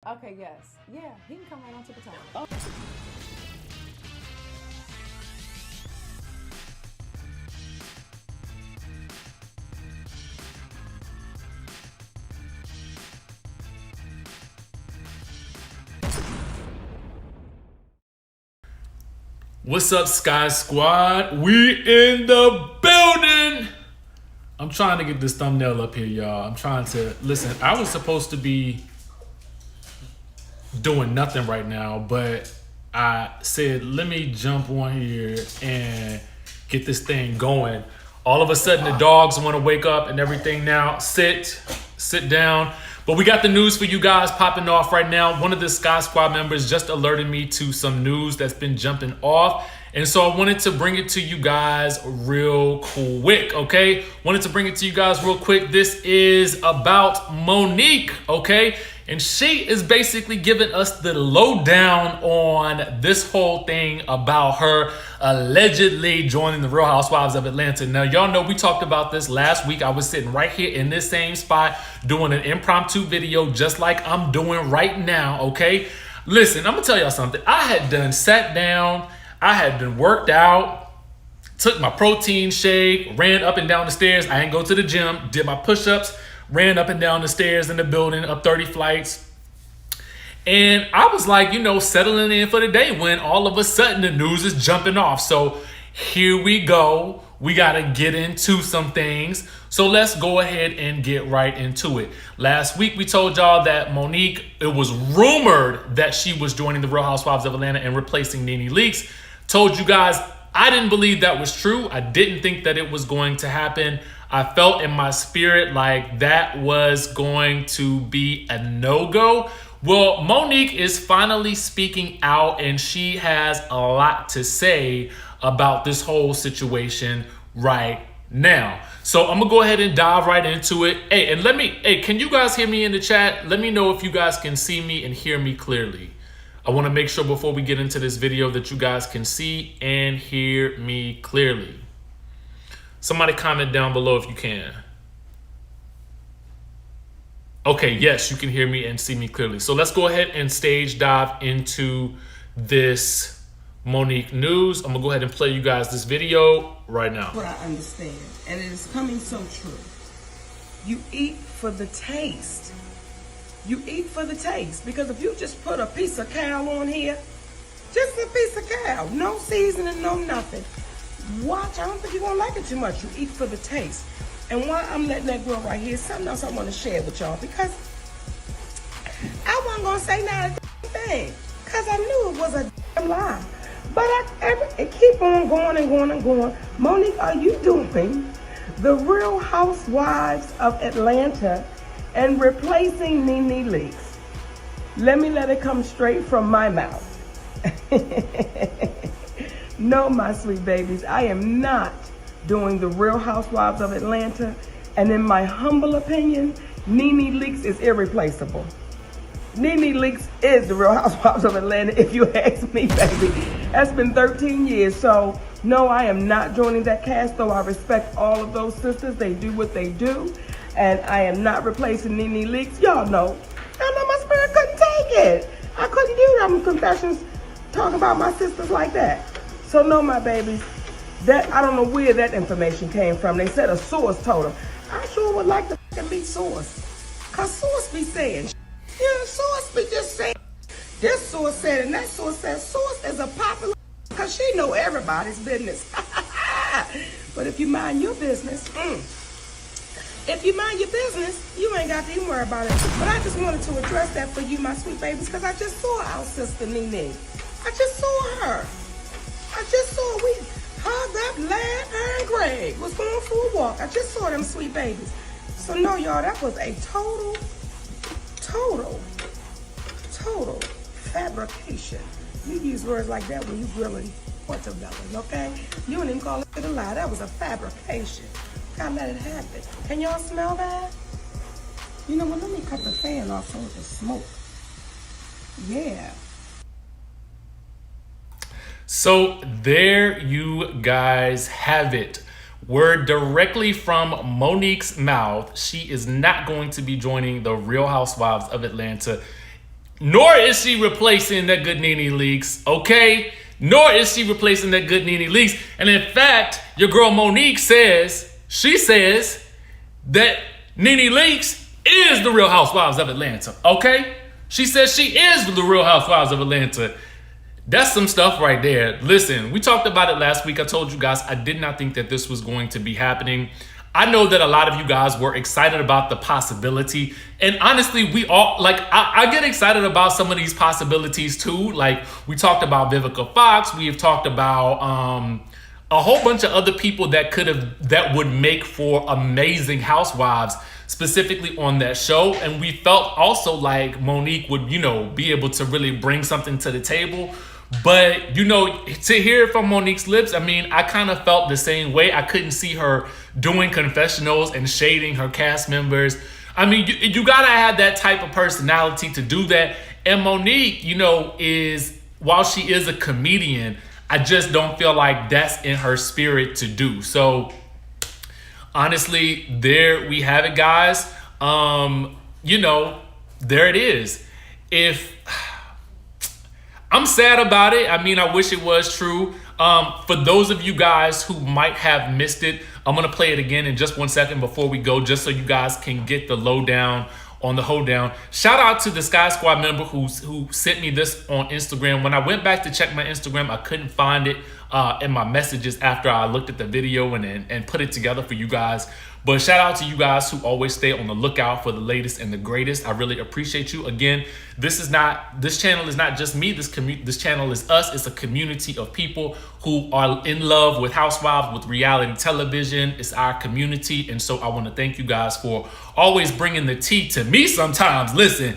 Okay, yes. Yeah, he can come right on to the top. Oh. What's up, Sky Squad? We in the building. I'm trying to get this thumbnail up here, y'all. I'm trying to listen. I was supposed to be doing nothing right now, but I said, let me jump on here and get this thing going. All of a sudden, the dogs want to wake up and everything now. Sit down. But we got the news for you guys popping off right now. One of the Sky Squad members just alerted me to some news that's been jumping off. And so I wanted to bring it to you guys real quick, okay? Wanted to bring it to you guys real quick. This is about Monique, okay? And she is basically giving us the lowdown on this whole thing about her allegedly joining the Real Housewives of Atlanta. Now, y'all know we talked about this last week. I was sitting right here in this same spot doing an impromptu video just like I'm doing right now, okay? Listen, I'm gonna tell y'all something. I had done sat down, I had done worked out, took my protein shake, ran up and down the stairs. I didn't go to the gym, did my push-ups, ran up and down the stairs in the building, up 30 flights. And I was like, you know, settling in for the day when all of a sudden the news is jumping off. So here we go. We got to get into some things. So let's go ahead and get right into it. Last week, we told y'all that Monique, it was rumored that she was joining the Real Housewives of Atlanta and replacing Nene Leakes. Told you guys, I didn't believe that was true. I didn't think that it was going to happen. I felt in my spirit like that was going to be a no-go. Well, Monique is finally speaking out and she has a lot to say about this whole situation right now. So I'm gonna go ahead and dive right into it. Hey, and can you guys hear me in the chat? Let me know if you guys can see me and hear me clearly. I wanna make sure before we get into this video that you guys can see and hear me clearly. Somebody comment down below if you can. Okay, yes, you can hear me and see me clearly. So let's go ahead and stage dive into this Monique news. I'm gonna go ahead and play you guys this video right now. What I understand, and it is coming so true. You eat for the taste. You eat for the taste, because if you just put a piece of cow on here, just a piece of cow, no seasoning, no nothing. Watch, I don't think you're gonna like it too much. You eat for the taste. And while I'm letting that grow right here, something else I want to share with y'all, because I wasn't gonna say not a thing, because I knew it was a damn lie. But it keep on going and going and going. Monique, are you doing the Real Housewives of Atlanta and replacing Nene Leakes? Let it come straight from my mouth. No, my sweet babies, I am not doing the Real Housewives of Atlanta. And in my humble opinion, Nene Leakes is irreplaceable. Nene Leakes is the Real Housewives of Atlanta, if you ask me, baby. That's been 13 years. So, no, I am not joining that cast, though I respect all of those sisters. They do what they do. And I am not replacing Nene Leakes. Y'all know my spirit couldn't take it. I couldn't do them confessions talking about my sisters like that. So, no, my babies, that I don't know where that information came from. They said a source told them. I sure would like to be source. Because source be saying, yeah, source be just saying. This source said, and that source said, source is a popular, because she know everybody's business. But if you mind your business, if you mind your business, you ain't got to even worry about it. But I just wanted to address that for you, my sweet babies, because I just saw our sister Nene. I just saw her. We hugged up, laughed, her and Greg was going for a walk. I just saw them sweet babies. So no, y'all, that was a total fabrication. You use words like that when you grilling portobellos, okay? You don't even call it a lie. That was a fabrication. Gotta let it happen. Can y'all smell that? You know what? Let me cut the fan off so it can smoke. Yeah. So there you guys have it. Word directly from Monique's mouth. She is not going to be joining the Real Housewives of Atlanta. Nor is she replacing that good Nene Leakes, okay? Nor is she replacing that good Nene Leakes. And in fact, your girl Monique says that Nene Leakes is the Real Housewives of Atlanta, okay? She says she is the Real Housewives of Atlanta. That's some stuff right there. Listen, we talked about it last week. I told you guys I did not think that this was going to be happening. I know that a lot of you guys were excited about the possibility. And honestly, we all, like, I get excited about some of these possibilities too. Like, we talked about Vivica Fox. We have talked about a whole bunch of other people that would make for amazing housewives, specifically on that show. And we felt also like Monique would, be able to really bring something to the table. But, to hear it from Monique's lips, I mean, I kind of felt the same way. I couldn't see her doing confessionals and shading her cast members. I mean, you gotta have that type of personality to do that. And Monique, while she is a comedian, I just don't feel like that's in her spirit to do. So, honestly, there we have it, guys. There it is. I'm sad about it. I mean, I wish it was true. For those of you guys who might have missed it, I'm going to play it again in just 1 second before we go, just so you guys can get the lowdown on the hoedown. Shout out to the Sky Squad member who sent me this on Instagram. When I went back to check my Instagram, I couldn't find it in my messages after I looked at the video and put it together for you guys. But shout out to you guys who always stay on the lookout for the latest and the greatest. I really appreciate you. Again, this channel is not just me. This channel is us. It's a community of people who are in love with Housewives, with reality television. It's our community. And so I want to thank you guys for always bringing the tea to me sometimes. Listen,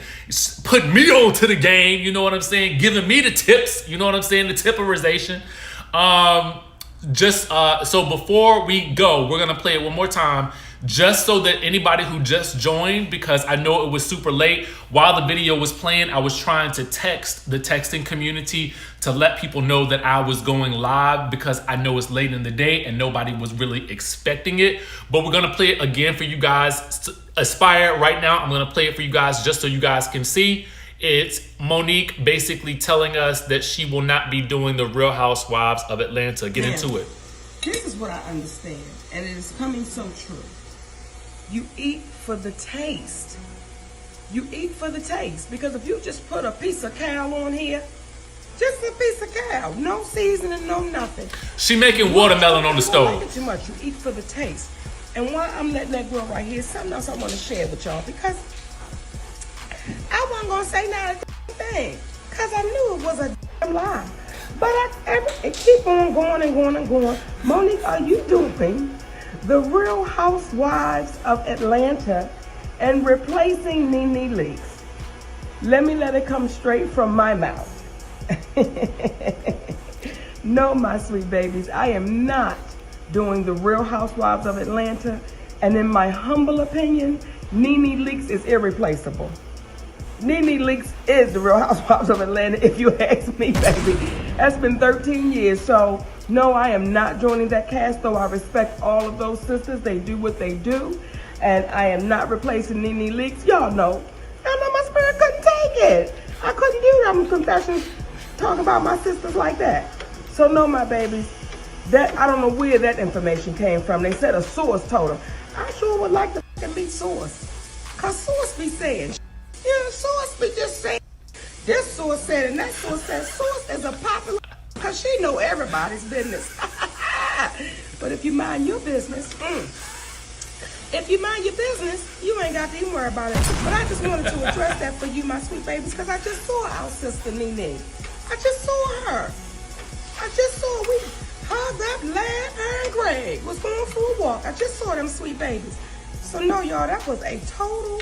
putting me on to the game. You know what I'm saying? Giving me the tips. You know what I'm saying? The tipperization. So before we go, we're gonna play it one more time, just so that anybody who just joined, because I know it was super late while the video was playing, I was trying to text the texting community to let people know that I was going live, because I know it's late in the day and nobody was really expecting it. But we're gonna play it again for you guys. Aspire right now. I'm gonna play it for you guys just so you guys can see. It's Monique basically telling us that she will not be doing the Real Housewives of Atlanta. Get into it. This is what I understand, and it is coming so true. You eat for the taste. You eat for the taste, because if you just put a piece of cow on here, just a piece of cow, no seasoning, no nothing. She making watermelon on the stove. Too much. You eat for the taste. And while I'm letting that grow right here, something else I want to share with y'all, because I wasn't going to say not a thing, because I knew it was a damn lie. But I keep on going and going and going. Monique, are you doing the Real Housewives of Atlanta and replacing Nene Leakes? Let it come straight from my mouth. No, my sweet babies, I am not doing the Real Housewives of Atlanta. And in my humble opinion, Nene Leakes is irreplaceable. Nene Leakes is the Real Housewives of Atlanta, if you ask me, baby. That's been 13 years. So, no, I am not joining that cast, though I respect all of those sisters. They do what they do. And I am not replacing Nene Leakes. Y'all know my spirit couldn't take it. I couldn't do them confessions talking about my sisters like that. So, no, my babies, I don't know where that information came from. They said a source told them. I sure would like to be source. Because source be saying, source be just saying, this source said and that source said. Source is a popular, because she know everybody's business. But if you mind your business, you ain't got to even worry about it. But I just wanted to address that for you, my sweet babies, because I just saw our sister Nene. I just saw her. We hugged up, laughed, her and Greg was going for a walk. I just saw them sweet babies. So no, y'all, that was a total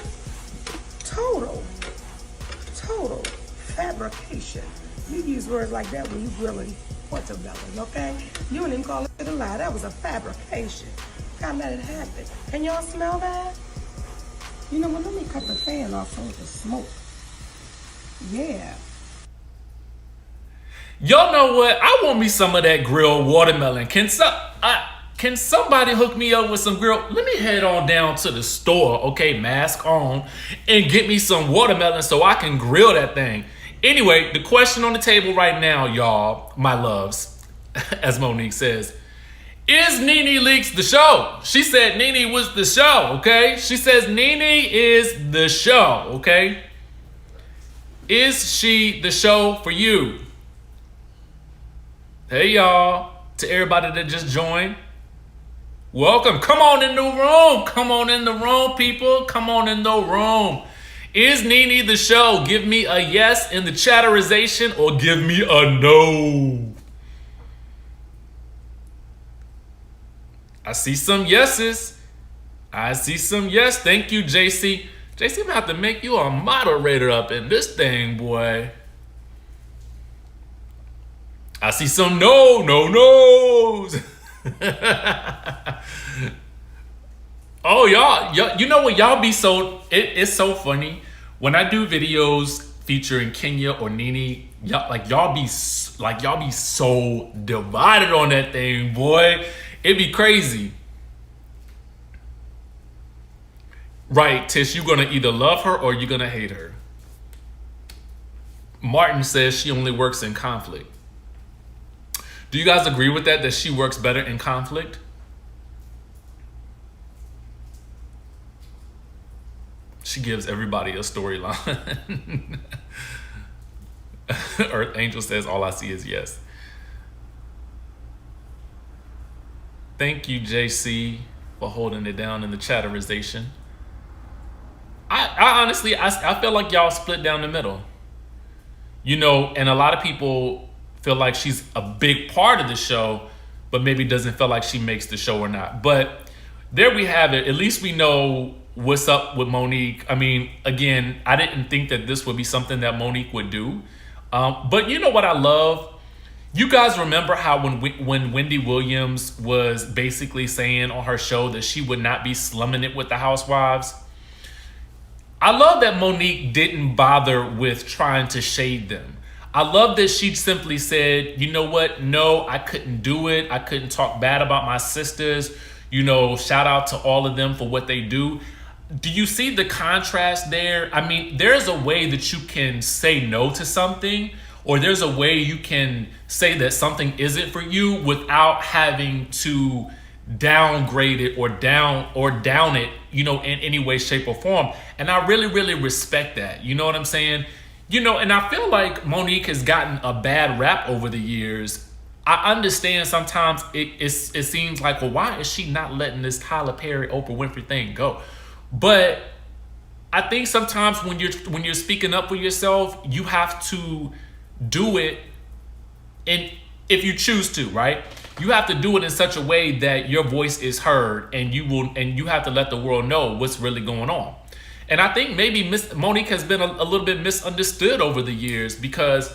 fabrication. You use words like that when you grilling watermelon, okay? You didn't even call it a lie. That was a fabrication. Gotta let it happen. Can y'all smell that? You know what? Let me cut the fan off so it can smoke. Yeah. Y'all know what? I want me some of that grilled watermelon. Can somebody hook me up with some grill? Let me head on down to the store, okay, mask on, and get me some watermelon so I can grill that thing. Anyway, the question on the table right now, y'all, my loves, as Monique says, is Nene Leakes the show? She said Nene was the show, okay? She says Nene is the show, okay? Is she the show for you? Hey, y'all, to everybody that just joined, welcome. Come on in the room. Come on in the room, people. Come on in the room. Is Nene the show? Give me a yes in the chatterization or give me a no. I see some yeses. I see some yes. Thank you, JC. JC, I'm gonna have to make you a moderator up in this thing, boy. I see some no's. Oh, y'all, you know what? Y'all be so, it's so funny. When I do videos featuring Kenya or Nene, y'all be so divided on that thing, boy. It'd be crazy. Right, Tish, you're gonna either love her or you're gonna hate her. Martin says she only works in conflict. Do you guys agree with that she works better in conflict? She gives everybody a storyline. Earth Angel says, all I see is yes. Thank you, JC, for holding it down in the chatterization. I honestly, I feel like y'all split down the middle. You know, and a lot of people feel like she's a big part of the show, but maybe doesn't feel like she makes the show or not. But there we have it. At least we know what's up with Monique. I mean, again, I didn't think that this would be something that Monique would do. But you know what I love? You guys remember how when Wendy Williams was basically saying on her show that she would not be slumming it with the Housewives? I love that Monique didn't bother with trying to shade them. I love that she simply said, you know what? No, I couldn't do it. I couldn't talk bad about my sisters. You know, shout out to all of them for what they do. Do you see the contrast there? I mean, there's a way that you can say no to something, or there's a way you can say that something isn't for you without having to downgrade it or down it, you know, in any way, shape, or form. And I really, really respect that. You know what I'm saying? You know, and I feel like Monique has gotten a bad rap over the years. I understand sometimes it seems like, well, why is she not letting this Tyler Perry, Oprah Winfrey thing go? But I think sometimes when you're speaking up for yourself, you have to do it, and if you choose to, right? You have to do it in such a way that your voice is heard, and you have to let the world know what's really going on. And I think maybe Monique has been a little bit misunderstood over the years, because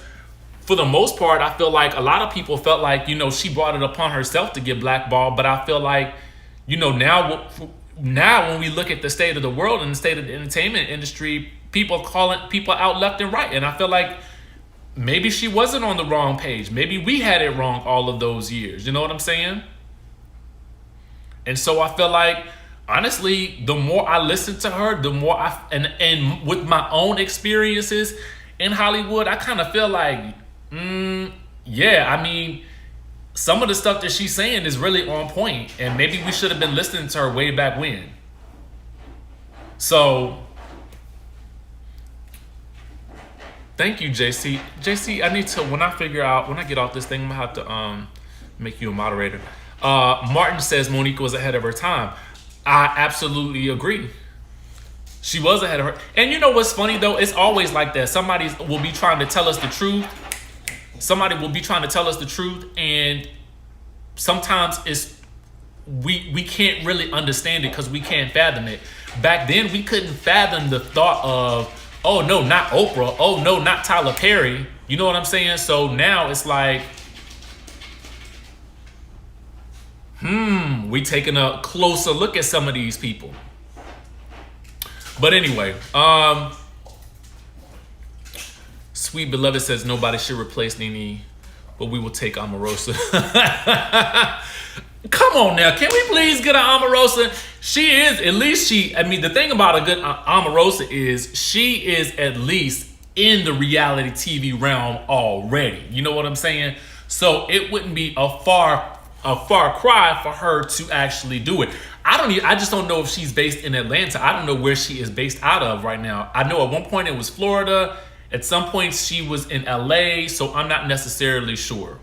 for the most part, I feel like a lot of people felt like, you know, she brought it upon herself to get blackballed. But I feel like, you know, now when we look at the state of the world and the state of the entertainment industry, people calling people out left and right. And I feel like maybe she wasn't on the wrong page. Maybe we had it wrong all of those years. You know what I'm saying? And so I feel like, honestly, the more I listen to her, the more and with my own experiences in Hollywood, I kind of feel like, yeah, I mean, some of the stuff that she's saying is really on point, and maybe we should have been listening to her way back when. So, thank you, JC. JC, I need to, when I get off this thing, I'm gonna have to make you a moderator. Martin says Monique was ahead of her time. I absolutely agree. She was ahead of her. And you know what's funny though? It's always like that. Somebody will be trying to tell us the truth. And sometimes we can't really understand it because we can't fathom it. Back then, we couldn't fathom the thought of, oh no, not Oprah. Oh no, not Tyler Perry. You know what I'm saying? So now it's like, we taking a closer look at some of these people. But anyway, Sweet Beloved says nobody should replace Nene, but we will take Omarosa. Come on now, can we please get an Omarosa? She is, at least I mean, the thing about a good Omarosa is she is at least in the reality TV realm already. You know what I'm saying? So it wouldn't be a far cry for her to actually do it. I just don't know if she's based in Atlanta. I don't know where she is based out of right now. I know at one point it was Florida. At some point she was in LA, so I'm not necessarily sure.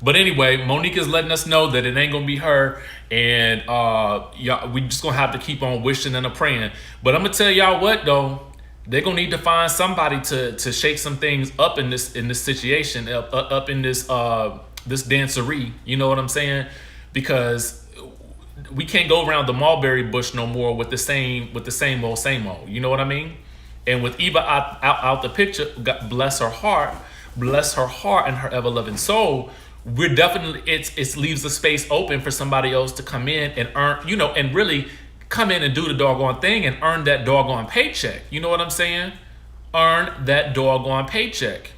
But anyway, Monique is letting us know that it ain't gonna be her, and y'all, we just gonna have to keep on wishing and praying. But I'm gonna tell y'all what though, they're gonna need to find somebody to shake some things up in this situation, up in this this dancery. You know what I'm saying? Because we can't go around the mulberry bush no more with the same old. You know what I mean? And with Eva out the picture, God bless her heart and her ever loving soul. We're definitely, it leaves the space open for somebody else to come in and earn, you know, and really come in and do the doggone thing and earn that doggone paycheck. You know what I'm saying? Earn that doggone paycheck.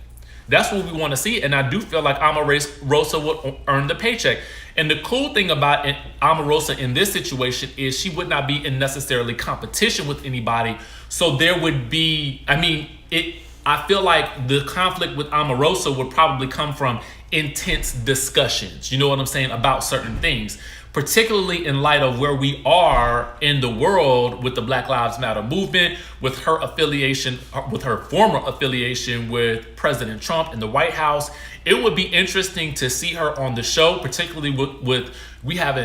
That's what we want to see. And I do feel like Omarosa would earn the paycheck. And the cool thing about Omarosa in this situation is she would not be in necessarily competition with anybody. So there would be, I feel like the conflict with Omarosa would probably come from intense discussions, you know what I'm saying, about certain things, particularly in light of where we are in the world with the Black Lives Matter movement, with her affiliation, with her former affiliation with President Trump in the White House. It would be interesting to see her on the show, particularly with we have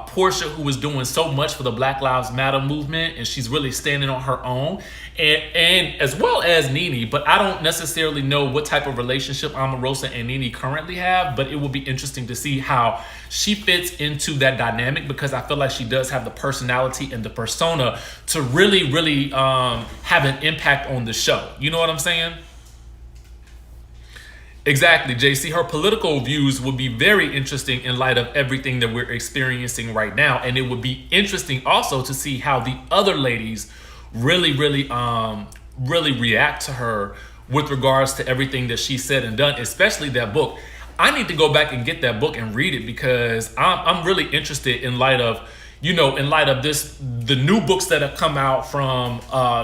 Porsha, who is doing so much for the Black Lives Matter movement, and she's really standing on her own, and as well as Nene. But I don't necessarily know what type of relationship Omarosa and Nene currently have, but it will be interesting to see how she fits into that dynamic, because I feel like she does have the personality and the persona to really, really have an impact on the show. You know what I'm saying? Exactly, JC. Her political views would be very interesting in light of everything that we're experiencing right now. And it would be interesting also to see how the other ladies really react to her with regards to everything that she said and done, especially that book. I need to go back and get that book and read it, because I'm really interested in light of, you know, in light of this, the new books that have come out from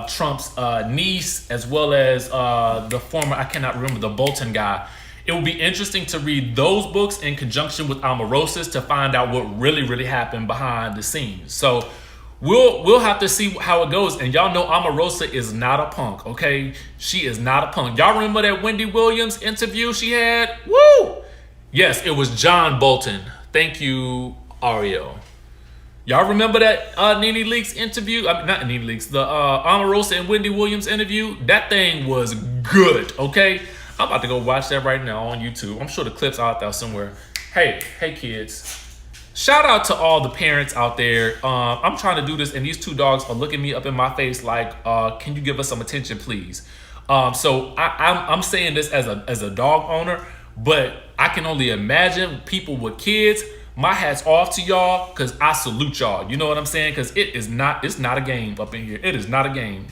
Trump's niece, as well as the former, I cannot remember, the Bolton guy. It will be interesting to read those books in conjunction with Omarosa's to find out what really happened behind the scenes. So we'll have to see how it goes. And y'all know Omarosa is not a punk, okay? She is not a punk. Y'all remember that Wendy Williams interview she had? Woo! Yes, it was John Bolton. Thank you, Ariel. Y'all remember that Nene Leakes interview? I mean, not Nene Leakes, the Omarosa and Wendy Williams interview. That thing was good, okay? I'm about to go watch that right now on YouTube. I'm sure the clip's out there somewhere. Hey kids. Shout out to all the parents out there. I'm trying to do this, and these two dogs are looking me up in my face like, can you give us some attention, please? So I'm saying this as a dog owner, but I can only imagine people with kids. My hat's off to y'all, because I salute y'all. You know what I'm saying? Because it's not a game up in here. It is not a game.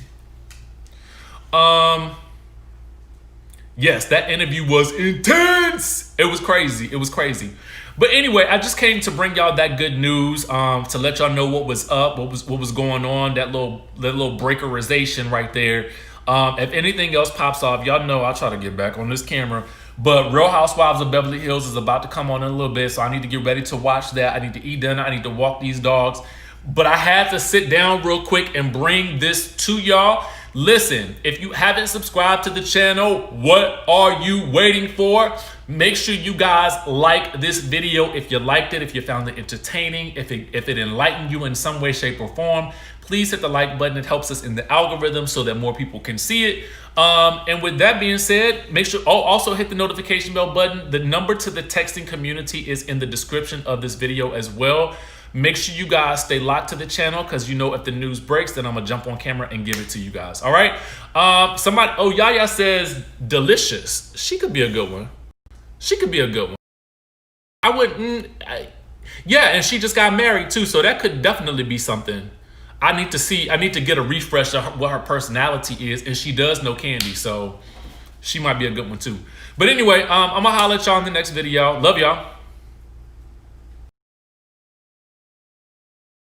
Yes, that interview was intense. It was crazy. But anyway, I just came to bring y'all that good news, to let y'all know what was up, what was going on, that little breakerization right there. If anything else pops off, y'all know I'll try to get back on this camera. But Real Housewives of Beverly Hills is about to come on in a little bit, so I need to get ready to watch that. I need to eat dinner. I need to walk these dogs. But I had to sit down real quick and bring this to y'all. Listen, if you haven't subscribed to the channel, what are you waiting for? Make sure you guys like this video if you liked it, if you found it entertaining, if it enlightened you in some way, shape, or form. Please hit the like button. It helps us in the algorithm so that more people can see it. And with that being said, make sure also hit the notification bell button. The number to the texting community is in the description of this video as well. Make sure you guys stay locked to the channel, because you know if the news breaks, then I'm gonna jump on camera and give it to you guys. All right. Yaya says delicious. She could be a good one. Yeah, and she just got married too, so that could definitely be something. I need to get a refresh of what her personality is, and she does know Kandi, so she might be a good one too. But anyway, I'm gonna holler at y'all in the next video. Love y'all.